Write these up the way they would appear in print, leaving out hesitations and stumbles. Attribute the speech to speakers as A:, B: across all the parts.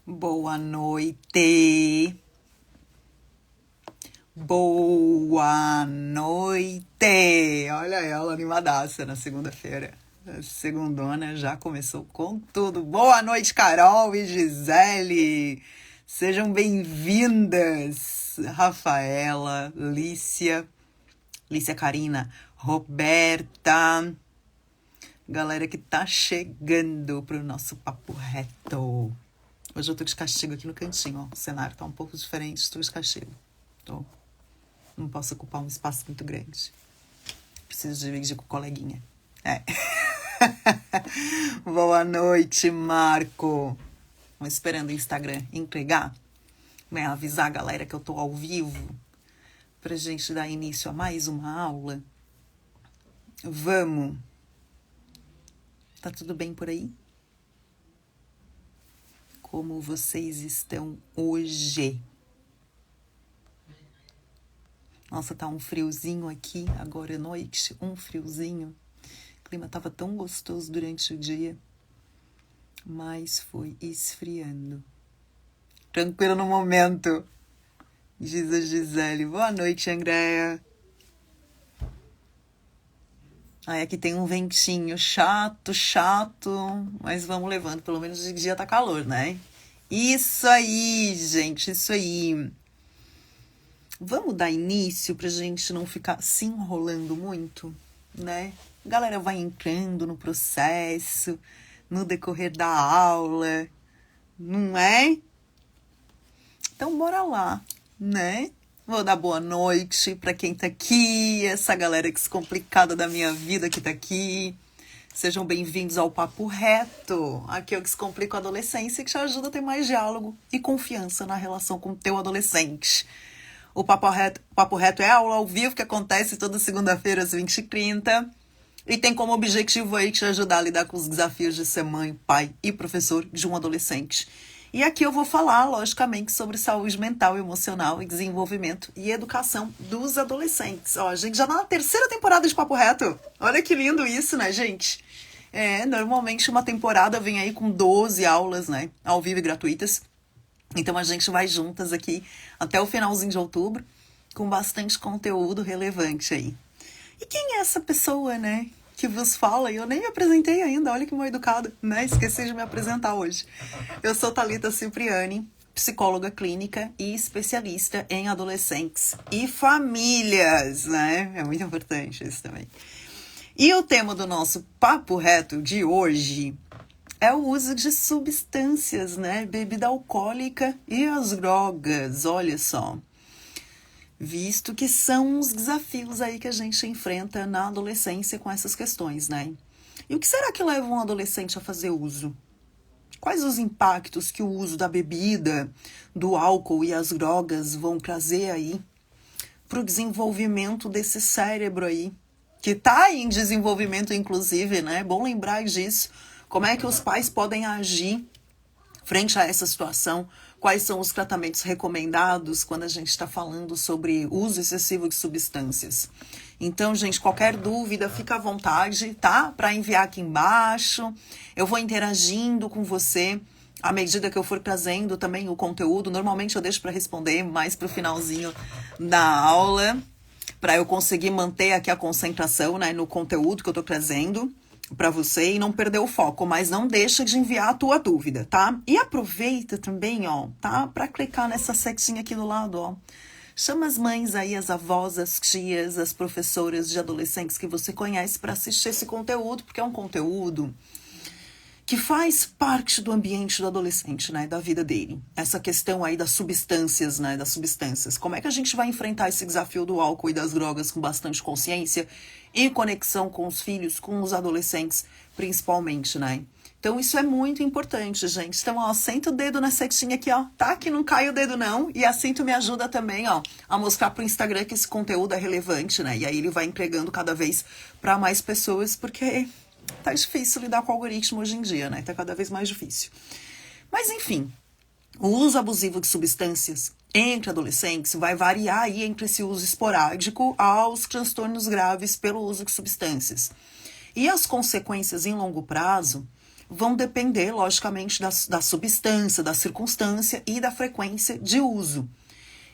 A: Boa noite. Boa noite. Olha ela animadaça na segunda-feira. A segundona já começou com tudo. Boa noite, Carol e Gisele. Sejam bem-vindas. Rafaela, Lícia Carina, Roberta. Galera que tá chegando pro nosso papo reto. Hoje eu tô de castigo aqui no cantinho, ó. O cenário tá um pouco diferente, estou de castigo. Não posso ocupar um espaço muito grande. Preciso dividir com o coleguinha. Boa noite, Marco. Tô esperando o Instagram entregar, né? Avisar a galera que eu tô ao vivo pra gente dar início a mais uma aula. Vamos. Tá tudo bem por aí? Como vocês estão hoje? Nossa, tá um friozinho aqui, agora é noite, um friozinho. O clima tava tão gostoso durante o dia, mas foi esfriando. Tranquilo no momento, diz a Gisele. Boa noite, Andréia. Ai, aqui tem um ventinho chato, mas vamos levando, pelo menos de dia tá calor, né? Isso aí, gente, isso aí. Vamos dar início pra gente não ficar se enrolando muito, né? A galera vai entrando no processo, no decorrer da aula, não é? Então, bora lá, né? Vou dar boa noite pra quem tá aqui, essa galera descomplicada da minha vida que tá aqui. Sejam bem-vindos ao Papo Reto. Aqui eu descomplico a adolescência que te ajuda a ter mais diálogo e confiança na relação com o teu adolescente. O Papo Reto é aula ao vivo que acontece toda segunda-feira às 20h30 e tem como objetivo aí te ajudar a lidar com os desafios de ser mãe, pai e professor de um adolescente. E aqui eu vou falar, logicamente, sobre saúde mental, emocional e desenvolvimento e educação dos adolescentes. Ó, a gente já na terceira temporada de Papo Reto. Olha que lindo isso, né, gente? Normalmente uma temporada vem aí com 12 aulas, né, ao vivo e gratuitas. Então a gente vai juntas aqui até o finalzinho de outubro com bastante conteúdo relevante aí. E quem é essa pessoa, né, que vos fala? Eu nem me apresentei ainda, olha que mal educada, né? Esqueci de me apresentar hoje. Eu sou Thalita Cipriani, psicóloga clínica e especialista em adolescentes e famílias, né? É muito importante isso também. E o tema do nosso Papo Reto de hoje é o uso de substâncias, né? Bebida alcoólica e as drogas, olha só. Visto que são os desafios aí que a gente enfrenta na adolescência com essas questões, né? E o que será que leva um adolescente a fazer uso? Quais os impactos que o uso da bebida, do álcool e as drogas vão trazer aí para o desenvolvimento desse cérebro aí, que está em desenvolvimento, inclusive, né? É bom lembrar disso. Como é que os pais podem agir frente a essa situação? Quais são os tratamentos recomendados quando a gente está falando sobre uso excessivo de substâncias? Então, gente, qualquer dúvida, fica à vontade, tá? Para enviar aqui embaixo. Eu vou interagindo com você à medida que eu for trazendo também o conteúdo. Normalmente eu deixo para responder mais para o finalzinho da aula, para eu conseguir manter aqui a concentração, né, no conteúdo que eu estou trazendo para você e não perder o foco, mas não deixa de enviar a tua dúvida, tá? E aproveita também, ó, tá? Para clicar nessa setinha aqui do lado, ó. Chama as mães aí, as avós, as tias, as professoras de adolescentes que você conhece para assistir esse conteúdo, porque é um conteúdo que faz parte do ambiente do adolescente, né, da vida dele. Essa questão aí das substâncias, né, das substâncias. Como é que a gente vai enfrentar esse desafio do álcool e das drogas com bastante consciência e conexão com os filhos, com os adolescentes, principalmente, né? Então isso é muito importante, gente. Então, ó, senta o dedo na setinha aqui, ó, tá? Que não cai o dedo não. E assim tu me ajuda também, ó, a mostrar pro Instagram que esse conteúdo é relevante, né? E aí ele vai entregando cada vez para mais pessoas, porque tá difícil lidar com o algoritmo hoje em dia, né? Tá cada vez mais difícil. Mas, enfim, o uso abusivo de substâncias entre adolescentes vai variar aí entre esse uso esporádico aos transtornos graves pelo uso de substâncias. E as consequências em longo prazo vão depender, logicamente, da substância, da circunstância e da frequência de uso.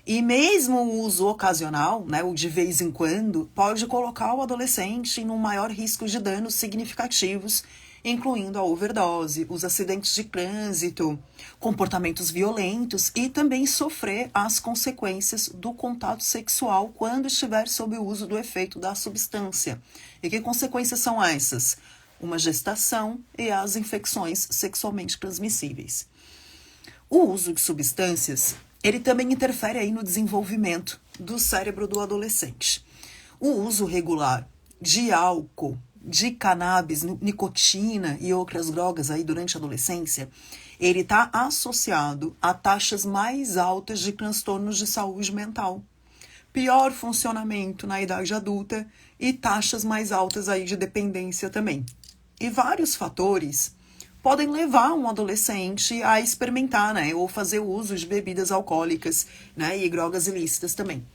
A: E mesmo o uso ocasional, né, o de vez em quando, pode colocar o adolescente em um maior risco de danos significativos, incluindo a overdose, os acidentes de trânsito, comportamentos violentos e também sofrer as consequências do contato sexual quando estiver sob o uso do efeito da substância. E que consequências são essas? Uma gestação e as infecções sexualmente transmissíveis. O uso de substâncias, ele também interfere aí no desenvolvimento do cérebro do adolescente. O uso regular de álcool, de cannabis, nicotina e outras drogas aí durante a adolescência, ele está associado a taxas mais altas de transtornos de saúde mental, pior funcionamento na idade adulta e taxas mais altas aí de dependência também. E vários fatores podem levar um adolescente a experimentar, né, ou fazer o uso de bebidas alcoólicas, né, e drogas ilícitas também.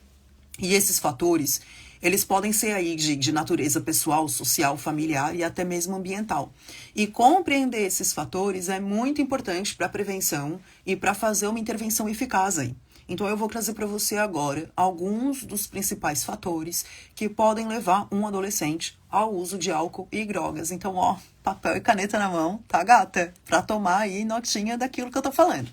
A: E esses fatores, eles podem ser aí de natureza pessoal, social, familiar e até mesmo ambiental. E compreender esses fatores é muito importante para a prevenção e para fazer uma intervenção eficaz aí. Então eu vou trazer para você agora alguns dos principais fatores que podem levar um adolescente ao uso de álcool e drogas. Então, ó, papel e caneta na mão, tá, gata? Para tomar aí notinha daquilo que eu tô falando,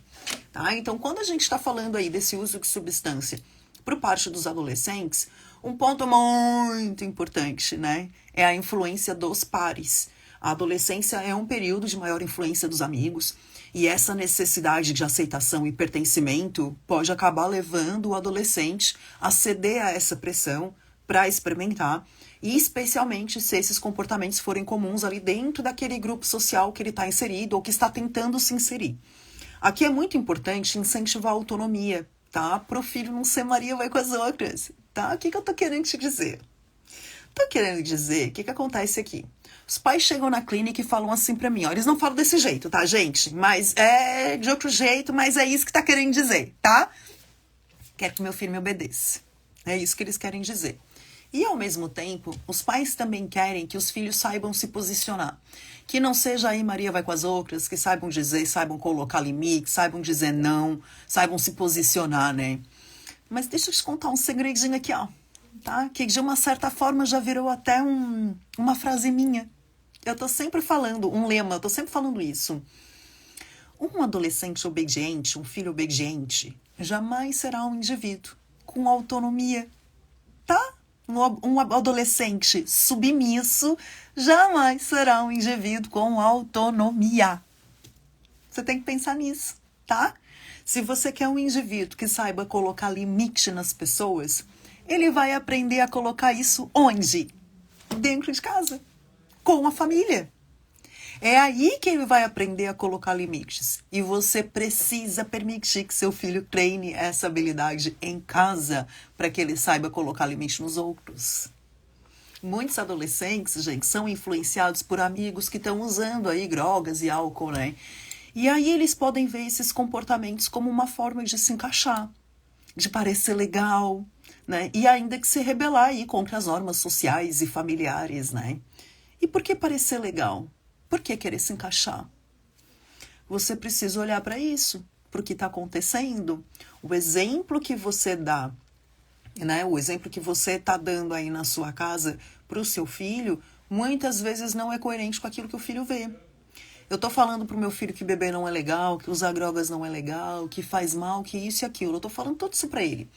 A: tá? Então, quando a gente está falando aí desse uso de substância por parte dos adolescentes, um ponto muito importante, né, é a influência dos pares. A adolescência é um período de maior influência dos amigos e essa necessidade de aceitação e pertencimento pode acabar levando o adolescente a ceder a essa pressão para experimentar e especialmente se esses comportamentos forem comuns ali dentro daquele grupo social que ele está inserido ou que está tentando se inserir. Aqui é muito importante incentivar a autonomia, tá? Para o filho não ser Maria vai com as outras, tá? O que eu tô querendo te dizer? Tô querendo dizer, o que acontece aqui? Os pais chegam na clínica e falam assim pra mim, ó, eles não falam desse jeito, tá, gente? Mas é de outro jeito, mas é isso que tá querendo dizer, tá? Quero que meu filho me obedeça. É isso que eles querem dizer. E, ao mesmo tempo, os pais também querem que os filhos saibam se posicionar. Que não seja aí Maria vai com as outras, que saibam dizer, saibam colocar limite, saibam dizer não, saibam se posicionar, né? Mas deixa eu te contar um segredinho aqui, ó. Tá? Que de uma certa forma já virou até uma frase minha. Eu tô sempre falando, um lema, eu tô sempre falando isso. Um adolescente obediente, um filho obediente, jamais será um indivíduo com autonomia, tá? Um adolescente submisso jamais será um indivíduo com autonomia. Você tem que pensar nisso, tá? Se você quer um indivíduo que saiba colocar limite nas pessoas, ele vai aprender a colocar isso onde? Dentro de casa, com a família. É aí que ele vai aprender a colocar limites. E você precisa permitir que seu filho treine essa habilidade em casa para que ele saiba colocar limite nos outros. Muitos adolescentes, gente, são influenciados por amigos que estão usando aí drogas e álcool, né? E aí eles podem ver esses comportamentos como uma forma de se encaixar, de parecer legal, né? E ainda que se rebelar aí contra as normas sociais e familiares, né? E por que parecer legal? Por que querer se encaixar? Você precisa olhar para isso, para o que está acontecendo. O exemplo que você dá, né? O exemplo que você está dando aí na sua casa para o seu filho, muitas vezes não é coerente com aquilo que o filho vê. Eu estou falando pro meu filho que beber não é legal, que usar drogas não é legal, que faz mal, que isso e aquilo. Eu estou falando tudo isso para ele.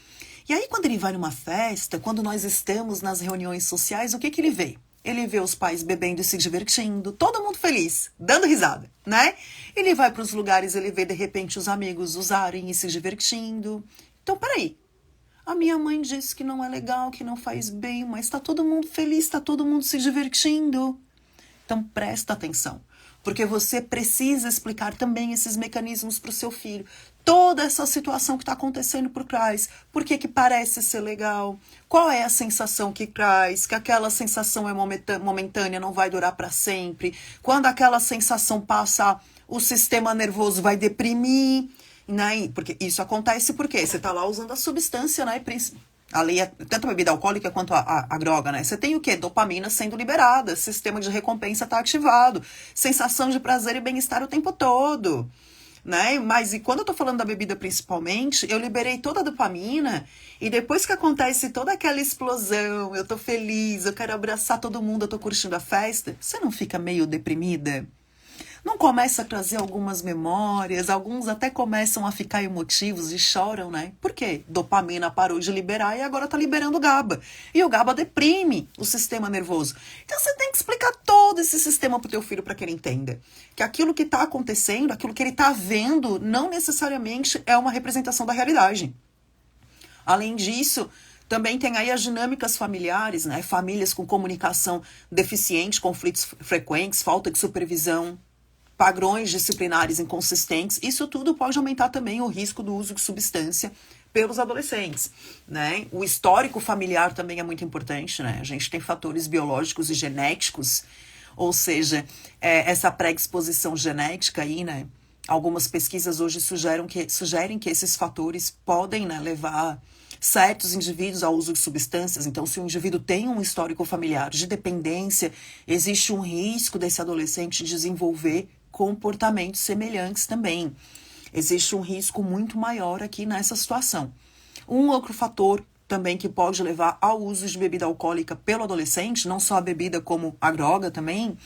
A: E aí, quando ele vai numa festa, quando nós estamos nas reuniões sociais, o que ele vê? Ele vê os pais bebendo e se divertindo, todo mundo feliz, dando risada, né? Ele vai para os lugares, ele vê de repente os amigos usarem e se divertindo. Então, peraí. A minha mãe disse que não é legal, que não faz bem, mas está todo mundo feliz, está todo mundo se divertindo. Então, presta atenção. Porque você precisa explicar também esses mecanismos para o seu filho. Toda essa situação que está acontecendo por trás. Por que parece ser legal? Qual é a sensação que traz? Que aquela sensação é momentânea, não vai durar para sempre. Quando aquela sensação passa, o sistema nervoso vai deprimir. Né? Porque isso acontece porque você está lá usando a substância, né? Tanto a bebida alcoólica quanto a droga, né? Você tem o quê? Dopamina sendo liberada, sistema de recompensa está ativado, sensação de prazer e bem-estar o tempo todo, né? Mas e quando eu tô falando da bebida principalmente, eu liberei toda a dopamina e depois que acontece toda aquela explosão, eu tô feliz, eu quero abraçar todo mundo, eu tô curtindo a festa, você não fica meio deprimida? Não começa a trazer algumas memórias, alguns até começam a ficar emotivos e choram, né? Por quê? Dopamina parou de liberar e agora tá liberando GABA. E o GABA deprime o sistema nervoso. Então você tem que explicar todo esse sistema pro teu filho para que ele entenda. Que aquilo que tá acontecendo, aquilo que ele tá vendo, não necessariamente é uma representação da realidade. Além disso, também tem aí as dinâmicas familiares, né? Famílias com comunicação deficiente, conflitos frequentes, falta de supervisão, padrões disciplinares inconsistentes, isso tudo pode aumentar também o risco do uso de substância pelos adolescentes, né? O histórico familiar também é muito importante, né? A gente tem fatores biológicos e genéticos, ou seja, essa predisposição genética aí, né? Algumas pesquisas hoje sugerem que esses fatores podem, né, levar certos indivíduos ao uso de substâncias. Então, se o indivíduo tem um histórico familiar de dependência, existe um risco desse adolescente desenvolver comportamentos semelhantes também. Existe um risco muito maior aqui nessa situação. Um outro fator também que pode levar ao uso de bebida alcoólica pelo adolescente, não só a bebida como a droga também,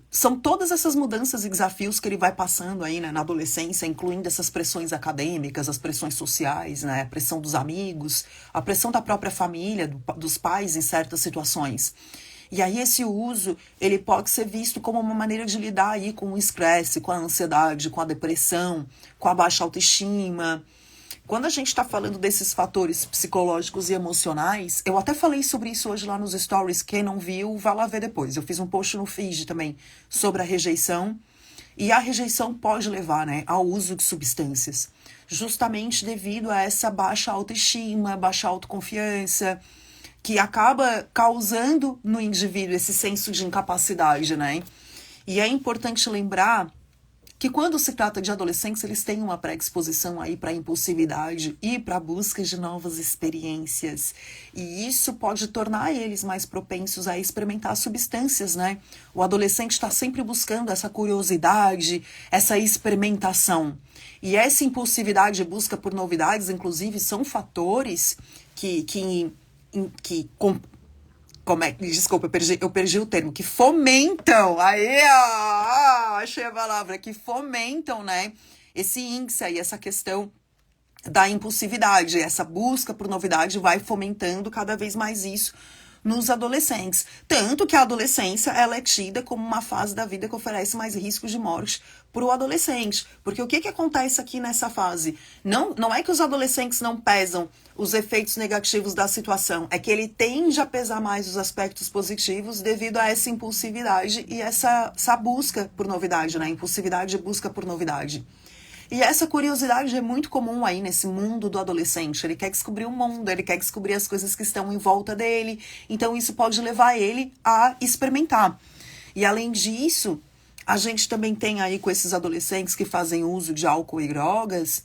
A: são todas essas mudanças e desafios que ele vai passando aí, né, na adolescência, incluindo essas pressões acadêmicas, as pressões sociais, né, a pressão dos amigos, a pressão da própria família, dos pais em certas situações. E aí esse uso, ele pode ser visto como uma maneira de lidar aí com o estresse, com a ansiedade, com a depressão, com a baixa autoestima. Quando a gente está falando desses fatores psicológicos e emocionais, eu até falei sobre isso hoje lá nos stories, quem não viu, vá lá ver depois. Eu fiz um post no feed também sobre a rejeição, e a rejeição pode levar, né, ao uso de substâncias, justamente devido a essa baixa autoestima, baixa autoconfiança, que acaba causando no indivíduo esse senso de incapacidade, né? E é importante lembrar que quando se trata de adolescentes, eles têm uma predisposição aí para impulsividade e para a busca de novas experiências. E isso pode tornar eles mais propensos a experimentar substâncias, né? O adolescente está sempre buscando essa curiosidade, essa experimentação. E essa impulsividade e busca por novidades, inclusive, são fatores desculpa, eu perdi o termo, que fomentam, achei a palavra, que fomentam, né, esse índice aí, essa questão da impulsividade, essa busca por novidade vai fomentando cada vez mais isso nos adolescentes. Tanto que a adolescência, ela é tida como uma fase da vida que oferece mais riscos de morte para o adolescente. Porque o que acontece aqui nessa fase? Não é que os adolescentes não pesam os efeitos negativos da situação, é que ele tende a pesar mais os aspectos positivos devido a essa impulsividade e essa busca por novidade, né? Impulsividade e busca por novidade. E essa curiosidade é muito comum aí nesse mundo do adolescente. Ele quer descobrir o mundo, ele quer descobrir as coisas que estão em volta dele. Então isso pode levar ele a experimentar. E além disso, a gente também tem aí com esses adolescentes que fazem uso de álcool e drogas,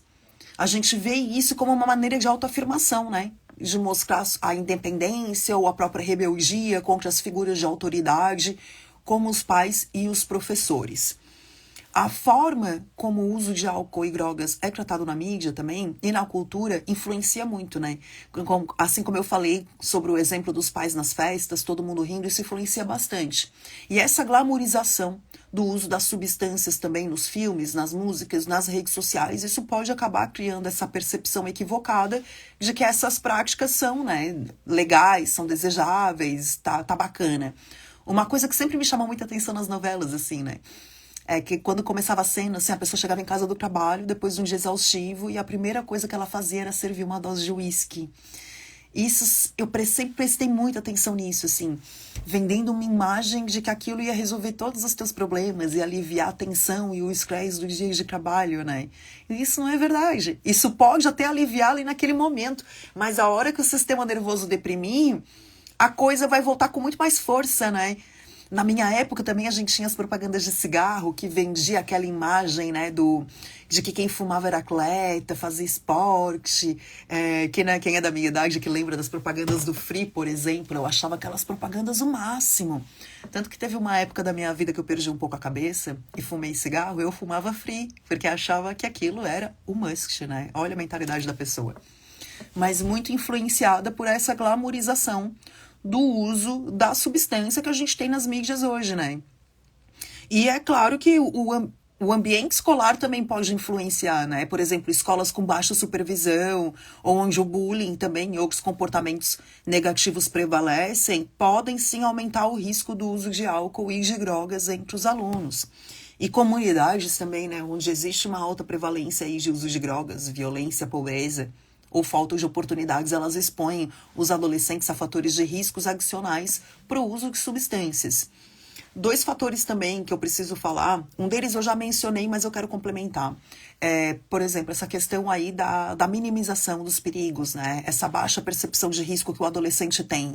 A: a gente vê isso como uma maneira de autoafirmação, né? De mostrar a independência ou a própria rebeldia contra as figuras de autoridade, como os pais e os professores. A forma como o uso de álcool e drogas é tratado na mídia também e na cultura influencia muito, né? Assim como eu falei sobre o exemplo dos pais nas festas, todo mundo rindo, isso influencia bastante. E essa glamorização do uso das substâncias também nos filmes, nas músicas, nas redes sociais, isso pode acabar criando essa percepção equivocada de que essas práticas são, né, legais, são desejáveis, tá bacana. Uma coisa que sempre me chamou muita atenção nas novelas, assim, né? É que quando começava a cena, assim, a pessoa chegava em casa do trabalho, depois de um dia exaustivo, e a primeira coisa que ela fazia era servir uma dose de uísque. Isso, eu sempre prestei muita atenção nisso, assim, vendendo uma imagem de que aquilo ia resolver todos os teus problemas e aliviar a tensão e o estresse dos dias de trabalho, né? E isso não é verdade. Isso pode até aliviar ali naquele momento, mas a hora que o sistema nervoso deprimir, a coisa vai voltar com muito mais força, né? Na minha época também a gente tinha as propagandas de cigarro que vendia aquela imagem, né, de que quem fumava era atleta, fazia esporte. Quem é da minha idade, que lembra das propagandas do Free, por exemplo, eu achava aquelas propagandas o máximo. Tanto que teve uma época da minha vida que eu perdi um pouco a cabeça e fumei cigarro, eu fumava Free, porque achava que aquilo era o must, né? Olha a mentalidade da pessoa. Mas muito influenciada por essa glamorização do uso da substância que a gente tem nas mídias hoje, né? E é claro que o ambiente escolar também pode influenciar, né? Por exemplo, escolas com baixa supervisão, onde o bullying também e outros comportamentos negativos prevalecem, podem sim aumentar o risco do uso de álcool e de drogas entre os alunos. E comunidades também, né? Onde existe uma alta prevalência aí de uso de drogas, violência, pobreza ou falta de oportunidades, elas expõem os adolescentes a fatores de riscos adicionais para o uso de substâncias. Dois fatores também que eu preciso falar, um deles eu já mencionei, mas eu quero complementar. Por exemplo, essa questão aí da minimização dos perigos, né? Essa baixa percepção de risco que o adolescente tem.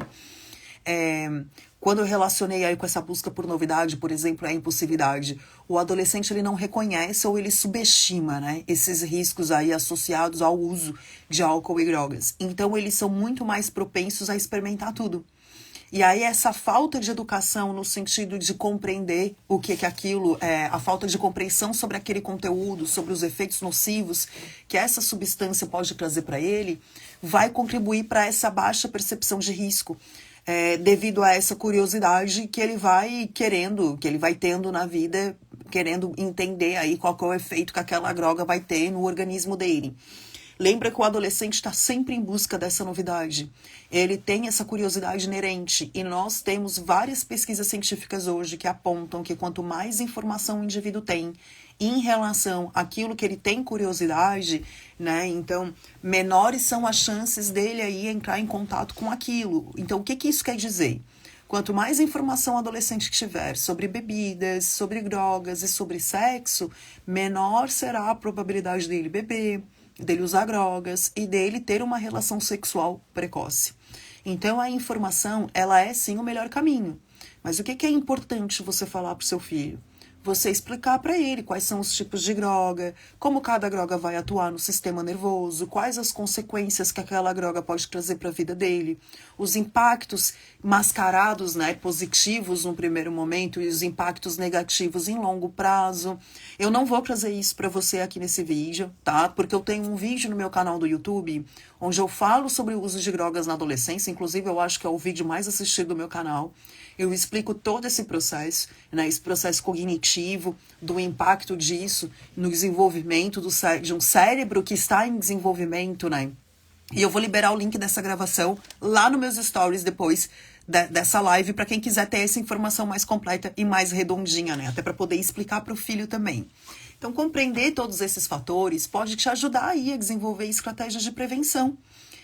A: Quando eu relacionei aí com essa busca por novidade, por exemplo, a impulsividade, o adolescente ele não reconhece ou ele subestima, né, esses riscos aí associados ao uso de álcool e drogas. Então, eles são muito mais propensos a experimentar tudo. E aí essa falta de educação no sentido de compreender o que aquilo é, a falta de compreensão sobre aquele conteúdo, sobre os efeitos nocivos que essa substância pode trazer para ele, vai contribuir para essa baixa percepção de risco. Devido a essa curiosidade que ele vai querendo, que ele vai tendo na vida, querendo entender aí qual é o efeito que aquela droga vai ter no organismo dele. Lembra que o adolescente está sempre em busca dessa novidade. Ele tem essa curiosidade inerente e nós temos várias pesquisas científicas hoje que apontam que quanto mais informação o indivíduo tem em relação àquilo que ele tem curiosidade, né? Então, menores são as chances dele aí entrar em contato com aquilo. Então, o que isso quer dizer? Quanto mais informação o adolescente tiver sobre bebidas, sobre drogas e sobre sexo, menor será a probabilidade dele beber, dele usar drogas e dele ter uma relação sexual precoce. Então, a informação, ela é sim o melhor caminho. Mas o que é importante você falar para o seu filho? Você explicar para ele quais são os tipos de droga, como cada droga vai atuar no sistema nervoso, quais as consequências que aquela droga pode trazer para a vida dele, os impactos mascarados, né, positivos no primeiro momento e os impactos negativos em longo prazo. Eu não vou trazer isso para você aqui nesse vídeo, tá? Porque eu tenho um vídeo no meu canal do YouTube onde eu falo sobre o uso de drogas na adolescência, inclusive eu acho que é o vídeo mais assistido do meu canal. Eu explico todo esse processo, né, esse processo cognitivo, do impacto disso no desenvolvimento de um cérebro que está em desenvolvimento, né? E eu vou liberar o link dessa gravação lá nos meus stories depois dessa live para quem quiser ter essa informação mais completa e mais redondinha, né? Até para poder explicar para o filho também. Então, compreender todos esses fatores pode te ajudar aí a desenvolver estratégias de prevenção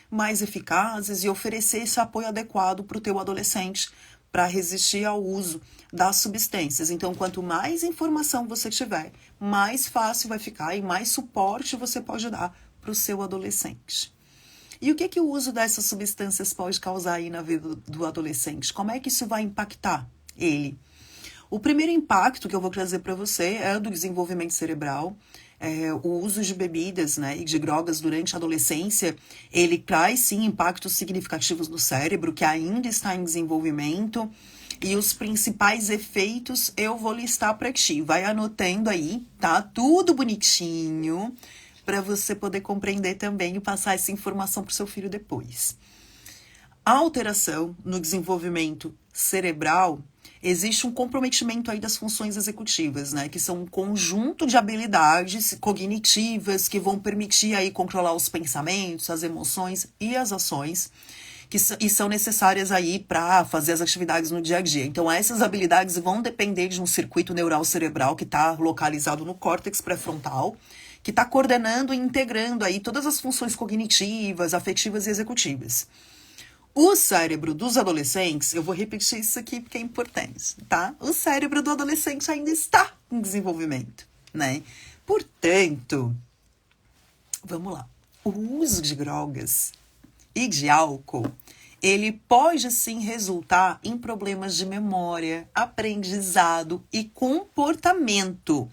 A: mais eficazes e oferecer esse apoio adequado para o teu adolescente para resistir ao uso das substâncias. Então, quanto mais informação você tiver, mais fácil vai ficar e mais suporte você pode dar para o seu adolescente. E o que o uso dessas substâncias pode causar aí na vida do adolescente? Como é que isso vai impactar ele? O primeiro impacto que eu vou trazer para você é o do desenvolvimento cerebral. O uso de bebidas, né, e de drogas durante a adolescência, ele traz sim impactos significativos no cérebro, que ainda está em desenvolvimento, e os principais efeitos eu vou listar para ti. Vai anotando aí, tá? Tudo bonitinho, para você poder compreender também e passar essa informação para o seu filho depois. A alteração no desenvolvimento cerebral, existe um comprometimento aí das funções executivas, né? Que são um conjunto de habilidades cognitivas que vão permitir aí controlar os pensamentos, as emoções e as ações e são necessárias aí para fazer as atividades no dia a dia. Então, essas habilidades vão depender de um circuito neural cerebral que está localizado no córtex pré-frontal, que está coordenando e integrando aí todas as funções cognitivas, afetivas e executivas. O cérebro dos adolescentes, eu vou repetir isso aqui porque é importante, tá? O cérebro do adolescente ainda está em desenvolvimento, né? Portanto, vamos lá. O uso de drogas e de álcool, ele pode sim resultar em problemas de memória, aprendizado e comportamento.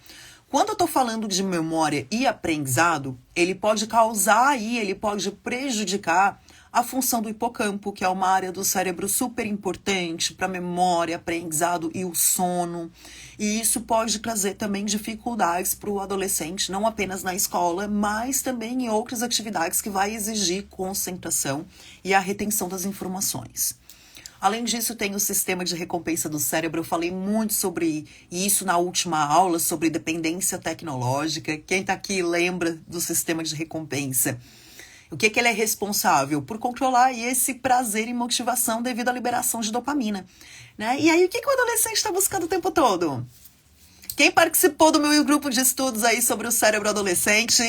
A: Quando eu estou falando de memória e aprendizado, ele pode causar aí, ele pode prejudicar a função do hipocampo, que é uma área do cérebro super importante para memória, aprendizado e o sono. E isso pode trazer também dificuldades para o adolescente, não apenas na escola, mas também em outras atividades que vai exigir concentração e a retenção das informações. Além disso, tem o sistema de recompensa do cérebro. Eu falei muito sobre isso na última aula, sobre dependência tecnológica. Quem está aqui lembra do sistema de recompensa? O que ele é responsável? Por controlar esse prazer e motivação devido à liberação de dopamina. Né? E aí, o que o adolescente está buscando o tempo todo? Quem participou do meu grupo de estudos aí sobre o cérebro adolescente?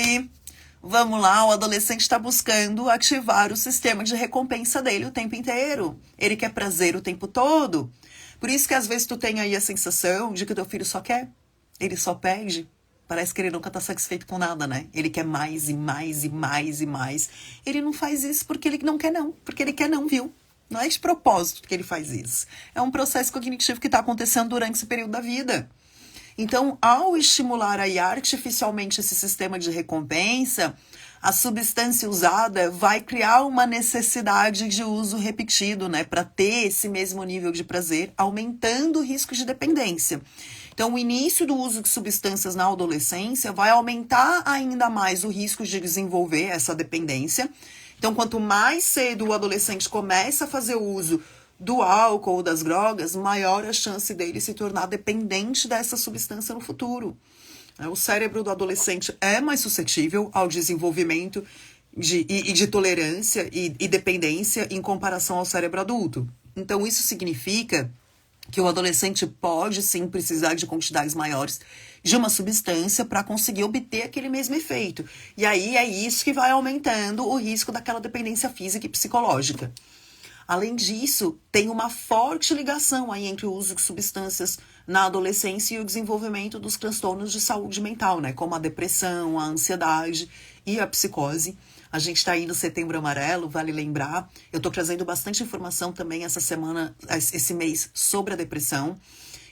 A: Vamos lá, o adolescente está buscando ativar o sistema de recompensa dele o tempo inteiro. Ele quer prazer o tempo todo. Por isso que às vezes tu tem aí a sensação de que o teu filho só quer, ele só pede. Parece que ele nunca está satisfeito com nada, né? Ele quer mais e mais e mais e mais. Ele não faz isso porque ele não quer não. Porque ele quer não, viu? Não é de propósito que ele faz isso. É um processo cognitivo que está acontecendo durante esse período da vida. Então, ao estimular aí artificialmente esse sistema de recompensa, a substância usada vai criar uma necessidade de uso repetido, né? Para ter esse mesmo nível de prazer, aumentando o risco de dependência. Então, o início do uso de substâncias na adolescência vai aumentar ainda mais o risco de desenvolver essa dependência. Então, quanto mais cedo o adolescente começa a fazer uso do álcool ou das drogas, maior a chance dele se tornar dependente dessa substância no futuro. O cérebro do adolescente é mais suscetível ao desenvolvimento de tolerância e dependência em comparação ao cérebro adulto. Então, isso significa que o adolescente pode sim precisar de quantidades maiores de uma substância para conseguir obter aquele mesmo efeito. E aí é isso que vai aumentando o risco daquela dependência física e psicológica. Além disso, tem uma forte ligação aí entre o uso de substâncias na adolescência e o desenvolvimento dos transtornos de saúde mental, né? Como a depressão, a ansiedade e a psicose. A gente está aí no Setembro Amarelo, vale lembrar. Eu estou trazendo bastante informação também essa semana, esse mês, sobre a depressão.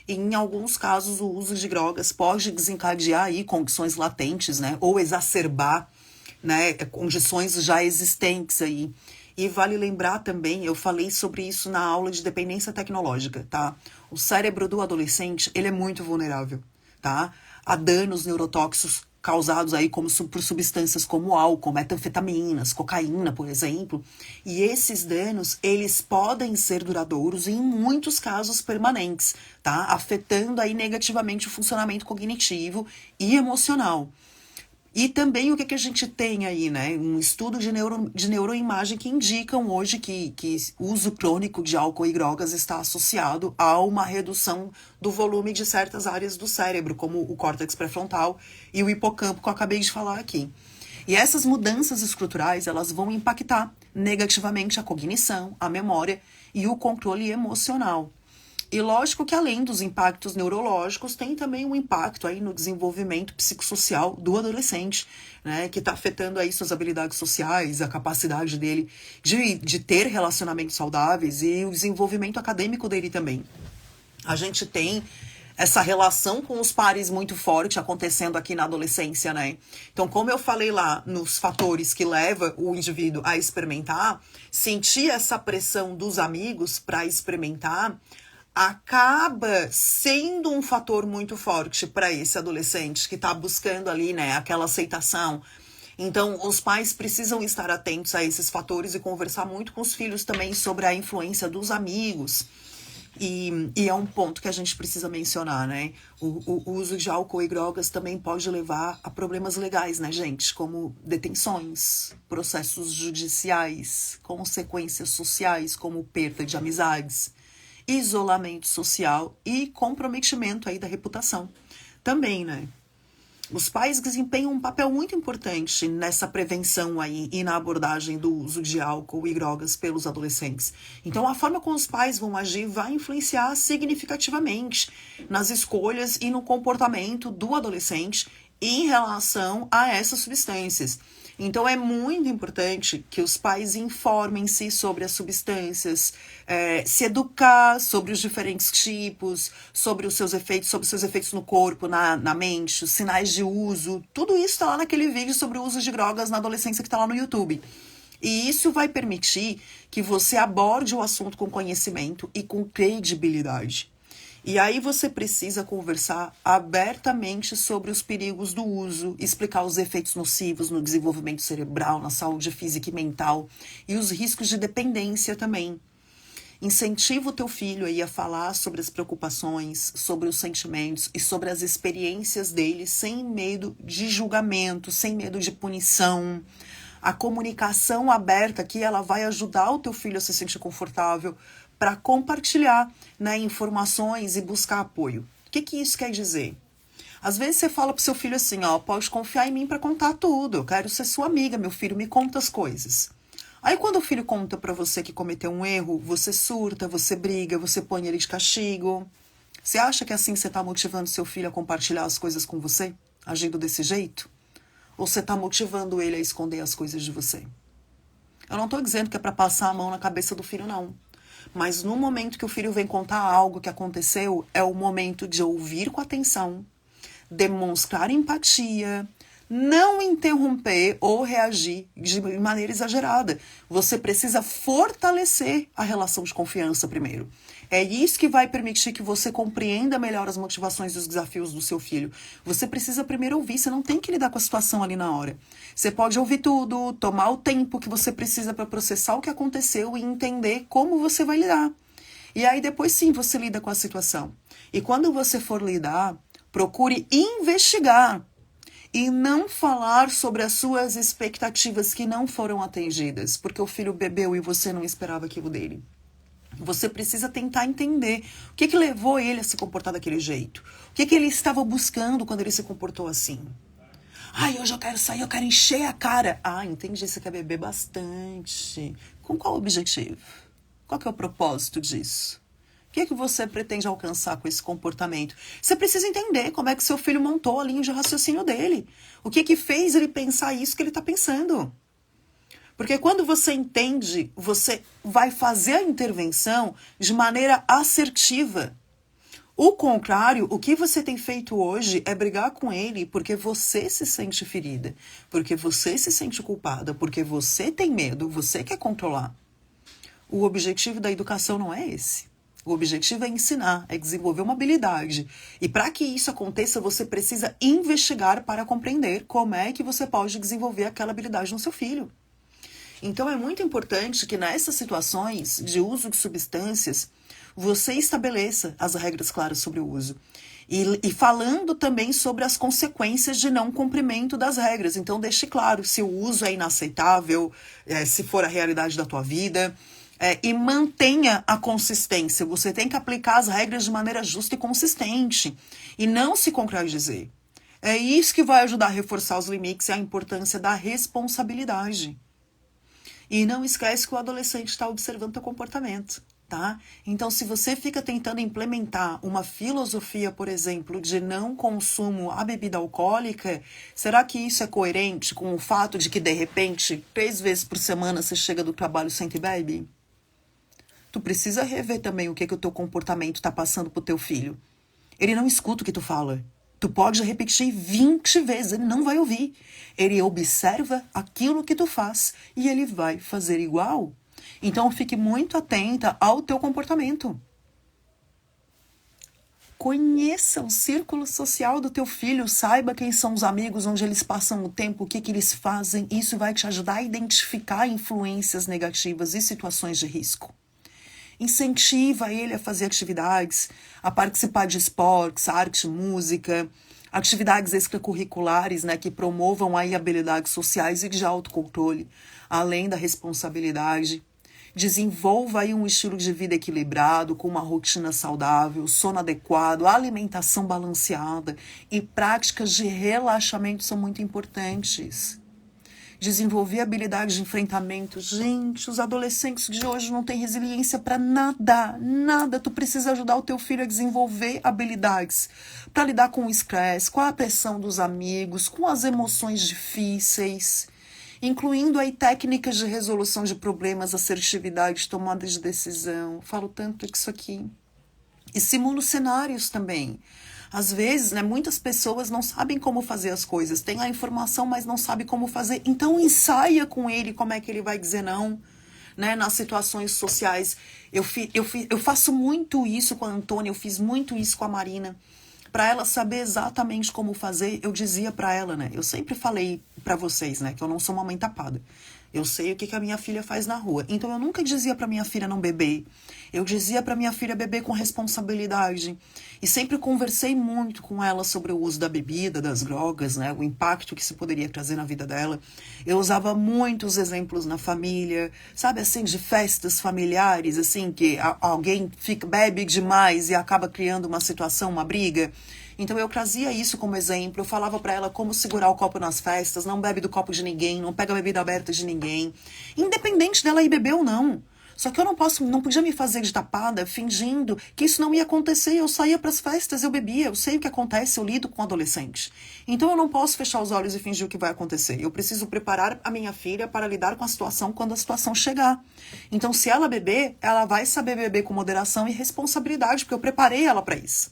A: E em alguns casos, o uso de drogas pode desencadear aí condições latentes, né? Ou exacerbar, né? Condições já existentes aí. E vale lembrar também, eu falei sobre isso na aula de dependência tecnológica, tá? O cérebro do adolescente, ele é muito vulnerável, tá? A danos neurotóxicos causados aí por substâncias como álcool, metanfetaminas, cocaína, por exemplo. E esses danos, eles podem ser duradouros e em muitos casos permanentes, tá? Afetando aí negativamente o funcionamento cognitivo e emocional. E também o que a gente tem aí, né? Um estudo de neuroimagem que indicam hoje que o uso crônico de álcool e drogas está associado a uma redução do volume de certas áreas do cérebro, como o córtex pré-frontal e o hipocampo, que eu acabei de falar aqui. E essas mudanças estruturais, elas vão impactar negativamente a cognição, a memória e o controle emocional. E lógico que além dos impactos neurológicos, tem também um impacto aí no desenvolvimento psicossocial do adolescente, né, que está afetando aí suas habilidades sociais, a capacidade dele de ter relacionamentos saudáveis e o desenvolvimento acadêmico dele também. A gente tem essa relação com os pares muito forte acontecendo aqui na adolescência, né? Então, como eu falei lá nos fatores que levam o indivíduo a experimentar, sentir essa pressão dos amigos para experimentar acaba sendo um fator muito forte para esse adolescente que está buscando ali, né, aquela aceitação. Então, os pais precisam estar atentos a esses fatores e conversar muito com os filhos também sobre a influência dos amigos. E é um ponto que a gente precisa mencionar, né? O uso de álcool e drogas também pode levar a problemas legais, né, gente? Como detenções, processos judiciais, consequências sociais, como perda de amizades, isolamento social e comprometimento aí da reputação. Também, né? Os pais desempenham um papel muito importante nessa prevenção aí e na abordagem do uso de álcool e drogas pelos adolescentes. Então, a forma como os pais vão agir vai influenciar significativamente nas escolhas e no comportamento do adolescente em relação a essas substâncias. Então é muito importante que os pais informem-se sobre as substâncias, se educar sobre os diferentes tipos, sobre os seus efeitos no corpo, na mente, os sinais de uso. Tudo isso está lá naquele vídeo sobre o uso de drogas na adolescência que está lá no YouTube. E isso vai permitir que você aborde o assunto com conhecimento e com credibilidade. E aí você precisa conversar abertamente sobre os perigos do uso, explicar os efeitos nocivos no desenvolvimento cerebral, na saúde física e mental e os riscos de dependência também. Incentiva o teu filho aí a falar sobre as preocupações, sobre os sentimentos e sobre as experiências dele sem medo de julgamento, sem medo de punição. A comunicação aberta aqui, ela vai ajudar o teu filho a se sentir confortável para compartilhar, né, informações e buscar apoio. O que isso quer dizer? Às vezes você fala pro seu filho assim, ó, pode confiar em mim para contar tudo, eu quero ser sua amiga, meu filho, me conta as coisas. Aí quando o filho conta para você que cometeu um erro, você surta, você briga, você põe ele de castigo. Você acha que assim você tá motivando seu filho a compartilhar as coisas com você, agindo desse jeito? Ou você tá motivando ele a esconder as coisas de você? Eu não tô dizendo que é para passar a mão na cabeça do filho, não. Mas no momento que o filho vem contar algo que aconteceu, é o momento de ouvir com atenção, demonstrar empatia, não interromper ou reagir de maneira exagerada. Você precisa fortalecer a relação de confiança primeiro. É isso que vai permitir que você compreenda melhor as motivações e os desafios do seu filho. Você precisa primeiro ouvir, você não tem que lidar com a situação ali na hora. Você pode ouvir tudo, tomar o tempo que você precisa para processar o que aconteceu e entender como você vai lidar. E aí depois sim você lida com a situação. E quando você for lidar, procure investigar e não falar sobre as suas expectativas que não foram atendidas, porque o filho bebeu e você não esperava aquilo dele. Você precisa tentar entender o que levou ele a se comportar daquele jeito. O que ele estava buscando quando ele se comportou assim. Ai, hoje eu quero sair, eu quero encher a cara. Ah, entendi, você quer beber bastante. Com qual objetivo? Qual que é o propósito disso? O que você pretende alcançar com esse comportamento? Você precisa entender como é que seu filho montou a linha de raciocínio dele. O que fez ele pensar isso que ele está pensando? Porque quando você entende, você vai fazer a intervenção de maneira assertiva. O contrário, o que você tem feito hoje é brigar com ele porque você se sente ferida, porque você se sente culpada, porque você tem medo, você quer controlar. O objetivo da educação não é esse. O objetivo é ensinar, é desenvolver uma habilidade. E para que isso aconteça, você precisa investigar para compreender como é que você pode desenvolver aquela habilidade no seu filho. Então é muito importante que nessas situações de uso de substâncias, você estabeleça as regras claras sobre o uso. E falando também sobre as consequências de não cumprimento das regras. Então deixe claro se o uso é inaceitável, se for a realidade da tua vida. E mantenha a consistência. Você tem que aplicar as regras de maneira justa e consistente. E não se contradizer. É isso que vai ajudar a reforçar os limites e a importância da responsabilidade. E não esquece que o adolescente está observando teu comportamento, tá? Então, se você fica tentando implementar uma filosofia, por exemplo, de não consumo à bebida alcoólica, será que isso é coerente com o fato de que, de repente, 3 vezes por semana você chega do trabalho e sente e bebe? Tu precisa rever também o que o teu comportamento está passando pro teu filho. Ele não escuta o que tu fala. Tu pode repetir 20 vezes, ele não vai ouvir. Ele observa aquilo que tu faz e ele vai fazer igual. Então fique muito atenta ao teu comportamento. Conheça o círculo social do teu filho, saiba quem são os amigos, onde eles passam o tempo, o que eles fazem. Isso vai te ajudar a identificar influências negativas e situações de risco. Incentiva ele a fazer atividades, a participar de esportes, arte, música, atividades extracurriculares, né, que promovam aí habilidades sociais e de autocontrole, além da responsabilidade. Desenvolva aí um estilo de vida equilibrado, com uma rotina saudável, sono adequado, alimentação balanceada e práticas de relaxamento são muito importantes. Desenvolver habilidades de enfrentamento. Gente, os adolescentes de hoje não têm resiliência para nada, nada. Tu precisa ajudar o teu filho a desenvolver habilidades para lidar com o estresse, com a pressão dos amigos, com as emoções difíceis. incluindo aí técnicas de resolução de problemas, assertividade, tomada de decisão. Falo tanto isso aqui. E simulo cenários também. Às vezes, né, muitas pessoas não sabem como fazer as coisas, tem a informação, mas não sabe como fazer. Então, ensaia com ele como é que ele vai dizer não, né, nas situações sociais. Eu faço muito isso com a Antônia, eu fiz muito isso com a Marina. Para ela saber exatamente como fazer, eu dizia para ela, né? Eu sempre falei para vocês, né, que eu não sou uma mãe tapada. Eu sei o que a minha filha faz na rua. Então eu nunca dizia para minha filha não beber. Eu dizia para minha filha beber com responsabilidade. E sempre conversei muito com ela sobre o uso da bebida, das drogas, né? O impacto que isso poderia trazer na vida dela. Eu usava muitos exemplos na família, sabe assim, de festas familiares, assim, que alguém bebe demais e acaba criando uma situação, uma briga. Então eu trazia isso como exemplo, eu falava para ela como segurar o copo nas festas, não bebe do copo de ninguém, não pega a bebida aberta de ninguém, independente dela ir beber ou não. Só que eu não podia me fazer de tapada, fingindo que isso não ia acontecer. Eu saía para as festas, eu bebia, eu sei o que acontece, eu lido com adolescentes. Então eu não posso fechar os olhos e fingir o que vai acontecer. Eu preciso preparar a minha filha para lidar com a situação quando a situação chegar. Então se ela beber, ela vai saber beber com moderação e responsabilidade, porque eu preparei ela para isso.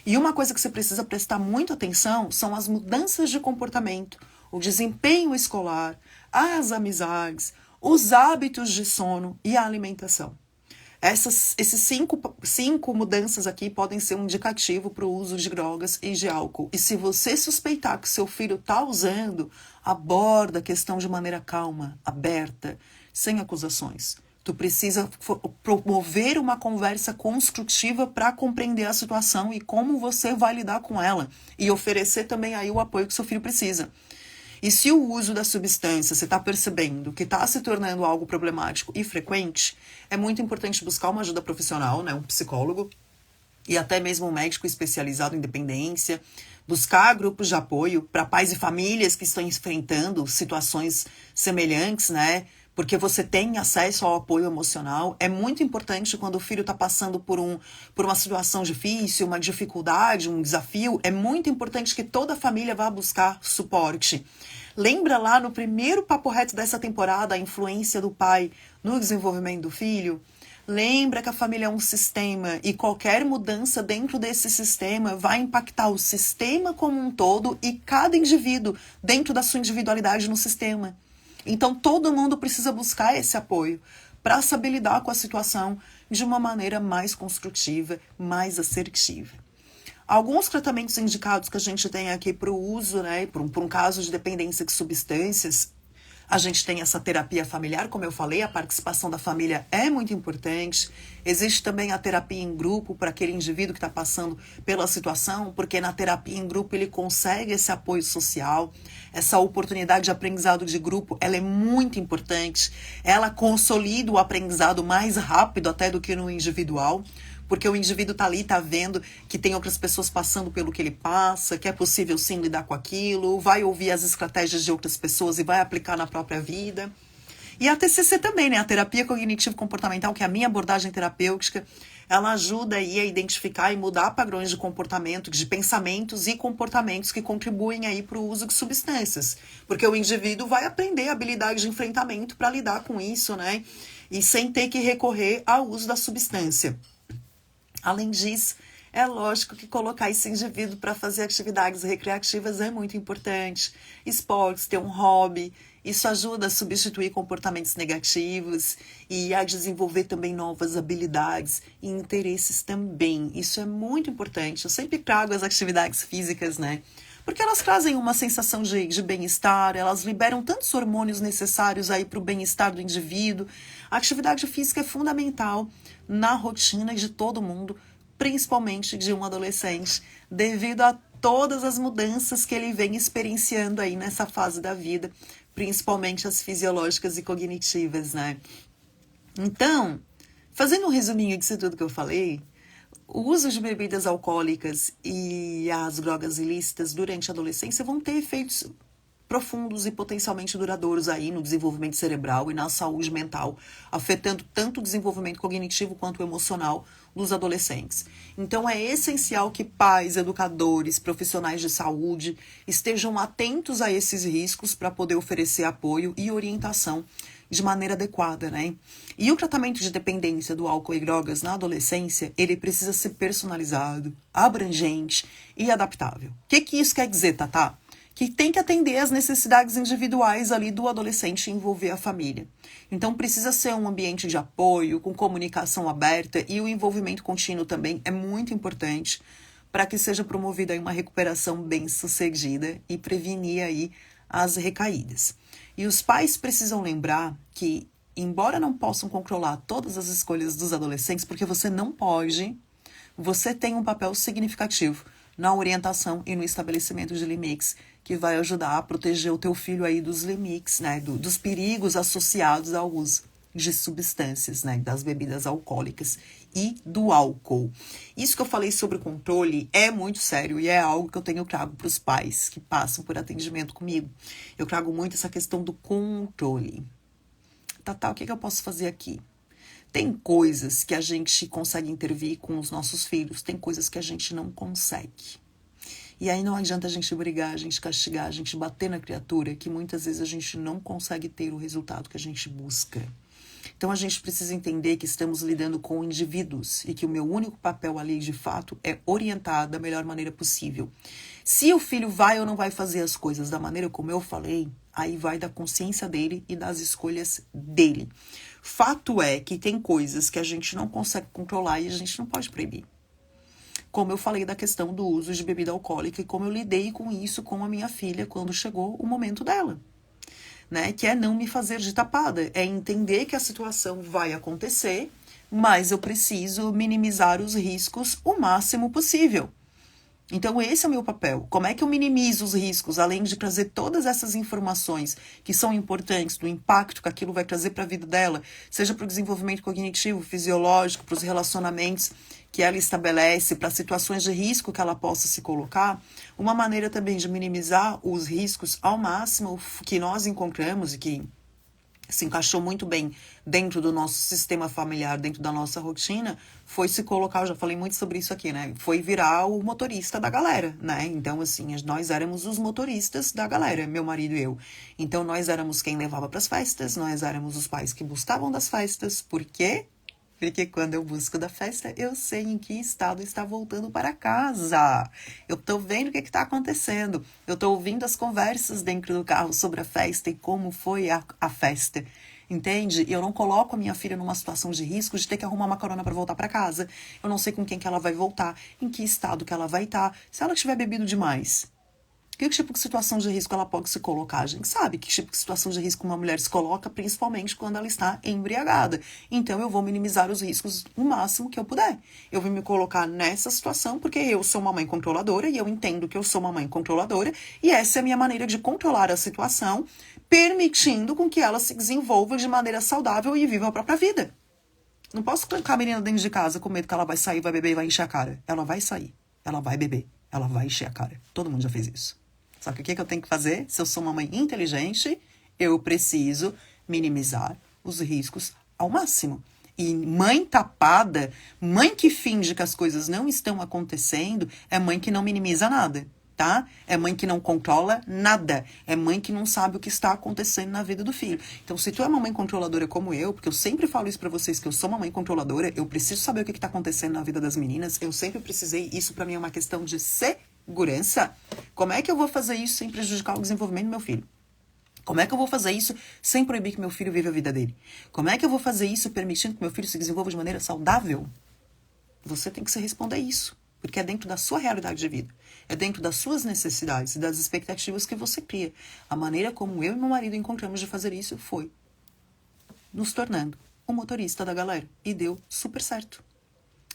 A: E uma coisa que você precisa prestar muita atenção são as mudanças de comportamento, o desempenho escolar, as amizades, os hábitos de sono e a alimentação. Esses cinco mudanças aqui podem ser um indicativo para o uso de drogas e de álcool. E se você suspeitar que seu filho está usando, aborda a questão de maneira calma, aberta, sem acusações. Tu precisa promover uma conversa construtiva para compreender a situação e como você vai lidar com ela. E oferecer também aí o apoio que seu filho precisa. E se o uso da substância, você está percebendo que está se tornando algo problemático e frequente, é muito importante buscar uma ajuda profissional, né, um psicólogo, e até mesmo um médico especializado em dependência, buscar grupos de apoio para pais e famílias que estão enfrentando situações semelhantes, né? Porque você tem acesso ao apoio emocional. É muito importante quando o filho está passando por uma situação difícil, uma dificuldade, um desafio. É muito importante que toda a família vá buscar suporte. Lembra lá no primeiro papo reto dessa temporada a influência do pai no desenvolvimento do filho? Lembra que a família é um sistema e qualquer mudança dentro desse sistema vai impactar o sistema como um todo e cada indivíduo dentro da sua individualidade no sistema. Então, todo mundo precisa buscar esse apoio para saber lidar com a situação de uma maneira mais construtiva, mais assertiva. Alguns tratamentos indicados que a gente tem aqui para o uso, né, por um caso de dependência de substâncias, a gente tem essa terapia familiar, como eu falei, a participação da família é muito importante. Existe também a terapia em grupo para aquele indivíduo que está passando pela situação, porque na terapia em grupo ele consegue esse apoio social. Essa oportunidade de aprendizado de grupo, ela é muito importante. Ela consolida o aprendizado mais rápido até do que no individual. Porque o indivíduo está ali, está vendo que tem outras pessoas passando pelo que ele passa, que é possível sim lidar com aquilo, vai ouvir as estratégias de outras pessoas e vai aplicar na própria vida. E a TCC também, né? A terapia cognitivo-comportamental, que é a minha abordagem terapêutica, ela ajuda aí a identificar e mudar padrões de comportamento, de pensamentos e comportamentos que contribuem aí para o uso de substâncias. Porque o indivíduo vai aprender a habilidade de enfrentamento para lidar com isso, né? E sem ter que recorrer ao uso da substância. Além disso, é lógico que colocar esse indivíduo para fazer atividades recreativas é muito importante. Esportes, ter um hobby, isso ajuda a substituir comportamentos negativos e a desenvolver também novas habilidades e interesses também. Isso é muito importante. Eu sempre trago as atividades físicas, né? Porque elas trazem uma sensação de bem-estar, elas liberam tantos hormônios necessários aí para o bem-estar do indivíduo. A atividade física é fundamental na rotina de todo mundo, principalmente de um adolescente, devido a todas as mudanças que ele vem experienciando aí nessa fase da vida, principalmente as fisiológicas e cognitivas, né? Então, fazendo um resuminho disso tudo que eu falei, o uso de bebidas alcoólicas e as drogas ilícitas durante a adolescência vão ter efeitos profundos e potencialmente duradouros aí no desenvolvimento cerebral e na saúde mental, afetando tanto o desenvolvimento cognitivo quanto o emocional dos adolescentes. Então é essencial que pais, educadores, profissionais de saúde estejam atentos a esses riscos para poder oferecer apoio e orientação de maneira adequada, né? E o tratamento de dependência do álcool e drogas na adolescência, ele precisa ser personalizado, abrangente e adaptável. O que isso quer dizer, Tatá? Que tem que atender às necessidades individuais ali do adolescente e envolver a família. Então precisa ser um ambiente de apoio, com comunicação aberta, e o envolvimento contínuo também é muito importante para que seja promovida aí uma recuperação bem-sucedida e prevenir aí as recaídas. E os pais precisam lembrar que, embora não possam controlar todas as escolhas dos adolescentes, porque você não pode, você tem um papel significativo na orientação e no estabelecimento de limites, que vai ajudar a proteger o teu filho aí dos limites, né, dos perigos associados ao uso de substâncias, né, das bebidas alcoólicas e do álcool. Isso que eu falei sobre controle é muito sério e é algo que eu tenho trago para os pais que passam por atendimento comigo. Eu trago muito essa questão do controle. Tatá, o que eu posso fazer aqui? Tem coisas que a gente consegue intervir com os nossos filhos, tem coisas que a gente não consegue. E aí não adianta a gente brigar, a gente castigar, a gente bater na criatura, que muitas vezes a gente não consegue ter o resultado que a gente busca. Então a gente precisa entender que estamos lidando com indivíduos e que o meu único papel ali, de fato, é orientar da melhor maneira possível. Se o filho vai ou não vai fazer as coisas da maneira como eu falei, aí vai da consciência dele e das escolhas dele. Fato é que tem coisas que a gente não consegue controlar e a gente não pode proibir. Como eu falei da questão do uso de bebida alcoólica e como eu lidei com isso com a minha filha quando chegou o momento dela. Né? Que é não me fazer de tapada, é entender que a situação vai acontecer, mas eu preciso minimizar os riscos o máximo possível. Então esse é o meu papel. Como é que eu minimizo os riscos, além de trazer todas essas informações que são importantes, do impacto que aquilo vai trazer para a vida dela, seja para o desenvolvimento cognitivo, fisiológico, para os relacionamentos que ela estabelece, para situações de risco que ela possa se colocar, uma maneira também de minimizar os riscos ao máximo que nós encontramos e que se encaixou muito bem dentro do nosso sistema familiar, dentro da nossa rotina, foi se colocar, eu já falei muito sobre isso aqui, né? Foi virar o motorista da galera, né? Então, assim, nós éramos os motoristas da galera, meu marido e eu. Então, nós éramos quem levava para as festas, nós éramos os pais que buscavam das festas. Por quê? Porque quando eu busco da festa, eu sei em que estado está voltando para casa. Eu tô vendo o que está acontecendo. Eu tô ouvindo as conversas dentro do carro sobre a festa e como foi a festa. Entende? Eu não coloco a minha filha numa situação de risco de ter que arrumar uma carona para voltar para casa. Eu não sei com quem que ela vai voltar, em que estado que ela vai estar. Se ela tiver bebido demais, que tipo de situação de risco ela pode se colocar? A gente sabe que tipo de situação de risco uma mulher se coloca, principalmente quando ela está embriagada. Então, eu vou minimizar os riscos o máximo que eu puder. Eu vou me colocar nessa situação porque eu sou uma mãe controladora e eu entendo que eu sou uma mãe controladora e essa é a minha maneira de controlar a situação, permitindo com que ela se desenvolva de maneira saudável e viva a própria vida. Não posso colocar a menina dentro de casa com medo que ela vai sair, vai beber e vai encher a cara. Ela vai sair, ela vai beber, ela vai encher a cara. Todo mundo já fez isso. Só que o que eu tenho que fazer? Se eu sou uma mãe inteligente, eu preciso minimizar os riscos ao máximo. E mãe tapada, mãe que finge que as coisas não estão acontecendo, é mãe que não minimiza nada, tá? É mãe que não controla nada. É mãe que não sabe o que está acontecendo na vida do filho. Então, se tu é uma mãe controladora como eu, porque eu sempre falo isso pra vocês, que eu sou uma mãe controladora, eu preciso saber o que está acontecendo na vida das meninas, eu sempre precisei, isso pra mim é uma questão de segurança. Como é que eu vou fazer isso sem prejudicar o desenvolvimento do meu filho? Como é que eu vou fazer isso sem proibir que meu filho viva a vida dele? Como é que eu vou fazer isso permitindo que meu filho se desenvolva de maneira saudável? Você tem que se responder isso, porque é dentro da sua realidade de vida. É dentro das suas necessidades e das expectativas que você cria. A maneira como eu e meu marido encontramos de fazer isso foi nos tornando o motorista da galera. E deu super certo.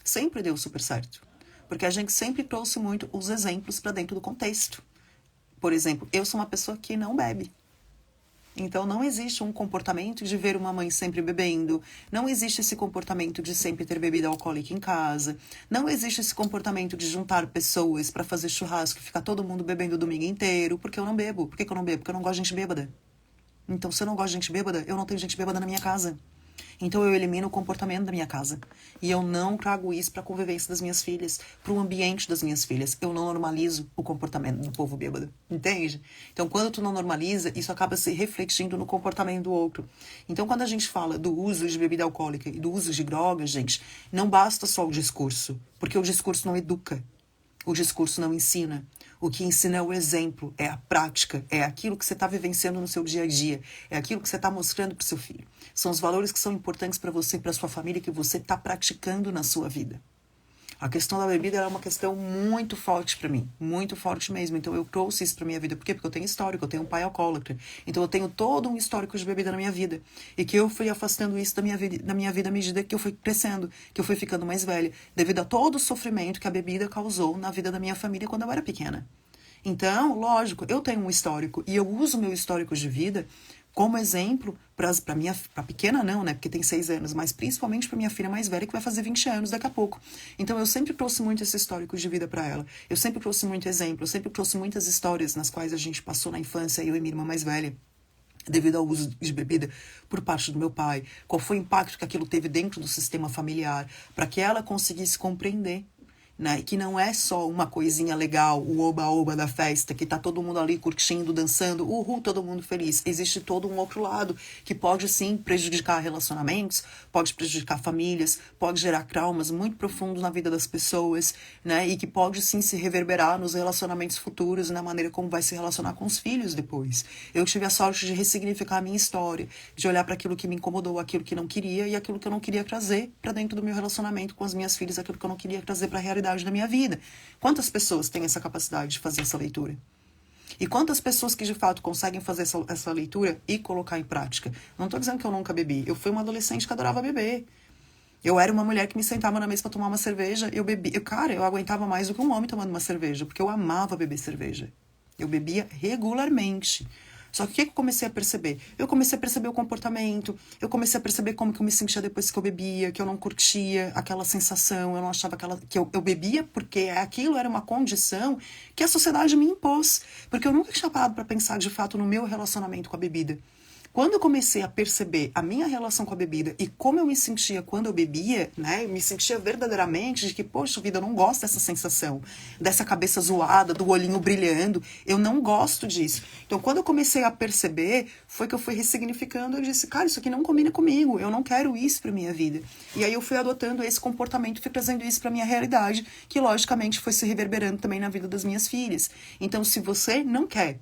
A: Sempre deu super certo. Porque a gente sempre trouxe muito os exemplos para dentro do contexto. Por exemplo, eu sou uma pessoa que não bebe. Então não existe um comportamento de ver uma mãe sempre bebendo, não existe esse comportamento de sempre ter bebida alcoólica em casa, não existe esse comportamento de juntar pessoas para fazer churrasco e ficar todo mundo bebendo o domingo inteiro, porque eu não bebo. Por que que eu não bebo? Porque eu não gosto de gente bêbada. Então, se eu não gosto de gente bêbada, eu não tenho gente bêbada na minha casa. Então eu elimino o comportamento da minha casa. E eu não trago isso para a convivência das minhas filhas, para o ambiente das minhas filhas. Eu não normalizo o comportamento do povo bêbado. Entende? Então quando tu não normaliza, isso acaba se refletindo no comportamento do outro. Então quando a gente fala do uso de bebida alcoólica e do uso de drogas, gente, não basta só o discurso. Porque o discurso não educa. O discurso não ensina. O que ensina é o exemplo, é a prática, é aquilo que você está vivenciando no seu dia a dia, é aquilo que você está mostrando para o seu filho. São os valores que são importantes para você e para sua família que você está praticando na sua vida. A questão da bebida é uma questão muito forte para mim, muito forte mesmo. Então eu trouxe isso para minha vida. Por quê? Porque eu tenho histórico, eu tenho um pai alcoólatra. Então eu tenho todo um histórico de bebida na minha vida. E que eu fui afastando isso da minha vida à medida que eu fui crescendo, que eu fui ficando mais velha, devido a todo o sofrimento que a bebida causou na vida da minha família quando eu era pequena. Então, lógico, eu tenho um histórico e eu uso meu histórico de vida como exemplo para minha pra pequena não, né? Porque tem 6 anos, mas principalmente para minha filha mais velha que vai fazer 20 anos daqui a pouco. Então eu sempre trouxe muito esse histórico de vida para ela. Eu sempre trouxe muito exemplo, eu sempre trouxe muitas histórias nas quais a gente passou na infância, eu e minha irmã mais velha, devido ao uso de bebida por parte do meu pai. Qual foi o impacto que aquilo teve dentro do sistema familiar, para que ela conseguisse compreender, né? Que não é só uma coisinha legal, o oba-oba da festa, que tá todo mundo ali curtindo, dançando, uhul, todo mundo feliz. Existe todo um outro lado que pode sim prejudicar relacionamentos, pode prejudicar famílias, pode gerar traumas muito profundos na vida das pessoas, né? E que pode sim se reverberar nos relacionamentos futuros e na maneira como vai se relacionar com os filhos depois. Eu tive a sorte de ressignificar a minha história, de olhar para aquilo que me incomodou, aquilo que não queria e aquilo que eu não queria trazer para dentro do meu relacionamento com as minhas filhas, aquilo que eu não queria trazer para a realidade da minha vida. Quantas pessoas têm essa capacidade de fazer essa leitura? E quantas pessoas que de fato conseguem fazer essa leitura e colocar em prática? Não estou dizendo que eu nunca bebi. Eu fui uma adolescente que adorava beber. Eu era uma mulher que me sentava na mesa para tomar uma cerveja. Eu bebia. Cara, eu aguentava mais do que um homem tomando uma cerveja, porque eu amava beber cerveja. Eu bebia regularmente. Só que o que eu comecei a perceber? Eu comecei a perceber o comportamento, eu comecei a perceber como que eu me sentia depois que eu bebia, que eu não curtia aquela sensação, eu não achava que eu bebia porque aquilo era uma condição que a sociedade me impôs. Porque eu nunca tinha parado para pensar de fato no meu relacionamento com a bebida. Quando eu comecei a perceber a minha relação com a bebida e como eu me sentia quando eu bebia, né? Eu me sentia verdadeiramente de que, poxa vida, eu não gosto dessa sensação, dessa cabeça zoada, do olhinho brilhando. Eu não gosto disso. Então, quando eu comecei a perceber, foi que eu fui ressignificando. Eu disse, cara, isso aqui não combina comigo. Eu não quero isso pra minha vida. E aí eu fui adotando esse comportamento, fui trazendo isso pra minha realidade, que logicamente foi se reverberando também na vida das minhas filhas. Então, se você não quer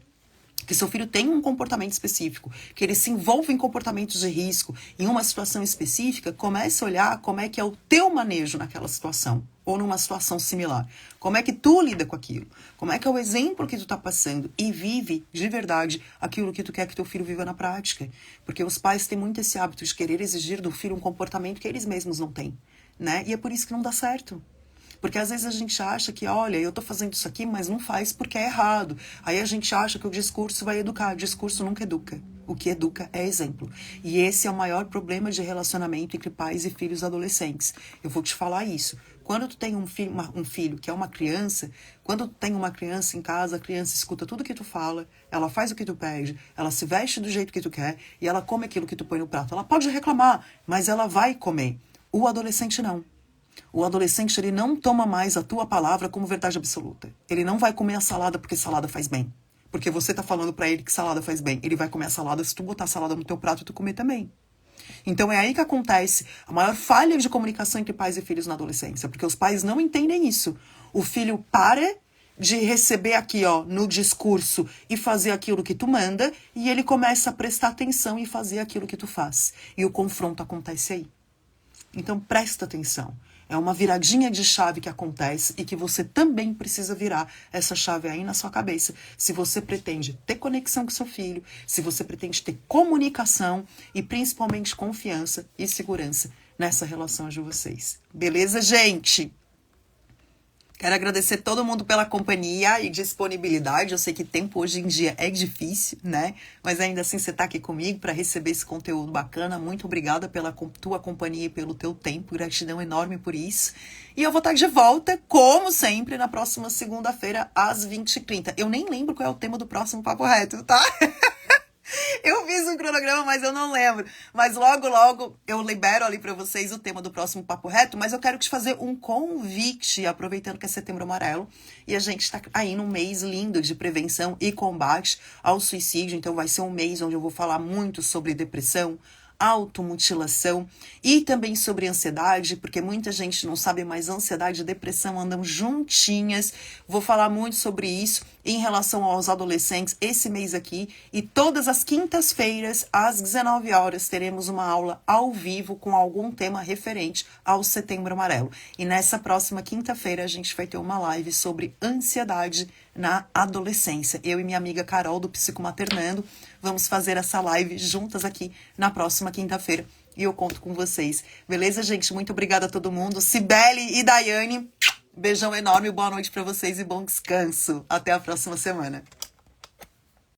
A: que seu filho tenha um comportamento específico, que ele se envolva em comportamentos de risco, em uma situação específica, comece a olhar como é que é o teu manejo naquela situação, ou numa situação similar. Como é que tu lida com aquilo? Como é que é o exemplo que tu tá passando? E vive, de verdade, aquilo que tu quer que teu filho viva na prática. Porque os pais têm muito esse hábito de querer exigir do filho um comportamento que eles mesmos não têm, né? E é por isso que não dá certo. Porque às vezes a gente acha que, olha, eu tô fazendo isso aqui, mas não faz porque é errado. Aí a gente acha que o discurso vai educar. O discurso nunca educa. O que educa é exemplo. E esse é o maior problema de relacionamento entre pais e filhos adolescentes. Eu vou te falar isso. Quando tu tem um filho que é uma criança, quando tu tem uma criança em casa, a criança escuta tudo que tu fala, ela faz o que tu pede, ela se veste do jeito que tu quer e ela come aquilo que tu põe no prato. Ela pode reclamar, mas ela vai comer. O adolescente não. O adolescente, ele não toma mais a tua palavra como verdade absoluta. Ele não vai comer a salada porque salada faz bem. Porque você tá falando pra ele que salada faz bem. Ele vai comer a salada se tu botar a salada no teu prato e tu comer também. Então é aí que acontece a maior falha de comunicação entre pais e filhos na adolescência. Porque os pais não entendem isso. O filho para de receber aqui, ó, no discurso e fazer aquilo que tu manda, e ele começa a prestar atenção e fazer aquilo que tu faz. E o confronto acontece aí. Então presta atenção. É uma viradinha de chave que acontece e que você também precisa virar essa chave aí na sua cabeça. Se você pretende ter conexão com seu filho, se você pretende ter comunicação e principalmente confiança e segurança nessa relação de vocês. Beleza, gente? Quero agradecer todo mundo pela companhia e disponibilidade. Eu sei que tempo hoje em dia é difícil, né? Mas ainda assim você tá aqui comigo para receber esse conteúdo bacana. Muito obrigada pela tua companhia e pelo teu tempo. Gratidão enorme por isso. E eu vou estar de volta, como sempre, na próxima segunda-feira, às 20h30. Eu nem lembro qual é o tema do próximo Papo Reto, tá? Eu fiz um cronograma, mas eu não lembro. Mas logo, logo eu libero ali para vocês o tema do próximo Papo Reto. Mas eu quero te fazer um convite, aproveitando que é Setembro Amarelo. E a gente está aí num mês lindo de prevenção e combate ao suicídio. Então vai ser um mês onde eu vou falar muito sobre depressão, automutilação e também sobre ansiedade, porque muita gente não sabe, mas ansiedade e depressão andam juntinhas. Vou falar muito sobre isso em relação aos adolescentes esse mês aqui, e todas as quintas-feiras às 19 horas teremos uma aula ao vivo com algum tema referente ao Setembro Amarelo. E nessa próxima quinta-feira a gente vai ter uma live sobre ansiedade na adolescência. Eu e minha amiga Carol do Psicomaternando vamos fazer essa live juntas aqui na próxima quinta-feira. E eu conto com vocês. Beleza, gente? Muito obrigada a todo mundo. Cibele e Daiane, beijão enorme, boa noite para vocês e bom descanso. Até a próxima semana.